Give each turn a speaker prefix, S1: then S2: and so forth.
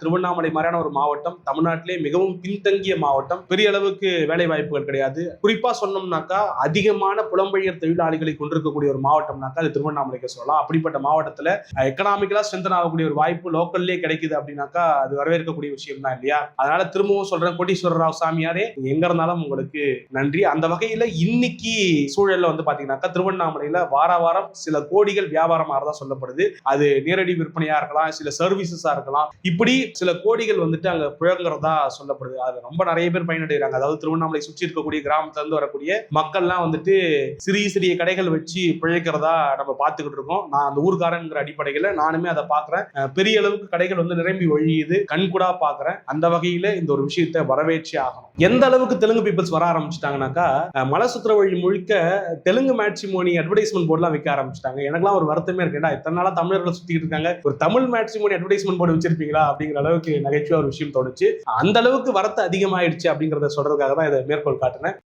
S1: திருவண்ணாமலை மாதிரியான ஒரு மாவட்டம் தமிழ்நாட்டிலே மிகவும் பின்தங்கிய மாவட்டம். பெரிய அளவுக்கு வேலை வாய்ப்புகள் கிடையாது. குறிப்பா சொன்னோம்னாக்கா அதிகமான புலம்பெயர் தொழிலாளிகளை கொண்டிருக்கக்கூடிய ஒரு மாவட்டம்னாக்கா அது திருவண்ணாமலைக்கு சொல்லலாம். அப்படிப்பட்ட மாவட்டத்துல எக்கனாமிக்கலா ஸ்ட்ரென்தன் ஆகக்கூடிய ஒரு வாய்ப்பு லோக்கல்லே கிடைக்குது அப்படின்னாக்கா அது வரவேற்கக்கூடிய விஷயம் தான் இல்லையா? அதனால திரும்பவும் சொல்றேன், கோட்டீஸ்வர ராவ் சாமியாரே எங்க இருந்தாலும் உங்களுக்கு நன்றி. அந்த வகையில இன்னைக்கு சூழல்ல வந்து பாத்தீங்கன்னாக்கா திருவண்ணாமலையில வாரம் சில கோடிகள் வியாபாரம் ஆறதா சொல்லப்படுது. அது நேரடி விற்பனையா இருக்கலாம், சில சர்வீசஸா இருக்கலாம். இப்படி சில கோடிகள் வந்துட்டு அங்க புழங்குறதா சொல்லப்படுது. அது ரொம்ப நிறைய பேர் பயனடைகிறாங்க. அதாவது திருவண்ணாமலை சுற்றி இருக்கக்கூடிய கிராமத்துல இருந்து வரக்கூடிய மக்கள்லாம் வந்துட்டு சிறிய சிறிய கடைகள் வச்சு பிழைக்கிறதா நம்ம பார்த்துக்கிட்டு இருக்கோம். நான் அந்த ஊர்காரங்கிற அடிப்படையில நானுமே அதை பாக்குறேன். பெரிய அளவுக்கு கடைகள் வந்து நிரம்பி ஒழியுது, கண்கூடா பாக்குறேன். அந்த வகையில இந்த ஒரு விஷயத்தை வரவேற்றே ஆகணும். எந்த அளவுக்கு தெலுங்கு பீப்புள்ஸ் வர ஆரம்பிச்சிட்டாங்கன்னாக்கா மலை சுற்றுற வழி முழுக்க தெலுங்கு மேட்ரிமோனி அட்வர்டைஸ்மெண்ட் போர்டுலாம் வைக்க ஆரம்பிச்சிட்டாங்க. எனக்குலாம் ஒரு வருத்தமே இருக்குடா, இத்தனை நாளா தமிழர்கள் சுத்திட்டு இருக்காங்க, ஒரு தமிழ் மேட்ரிமோனி அட்வர்டைஸ்மெண்ட் போர்டு வச்சிருப்பீங்களா அப்படிங்கிற அளவுக்கு நகைச்சுவா ஒரு விஷயம் தோணுச்சு. அந்த அளவுக்கு வரத்து அதிகமாயிடுச்சு அப்படிங்கறத சொல்றதுக்காக தான் இதை மேற்கோள் காட்டுனேன்.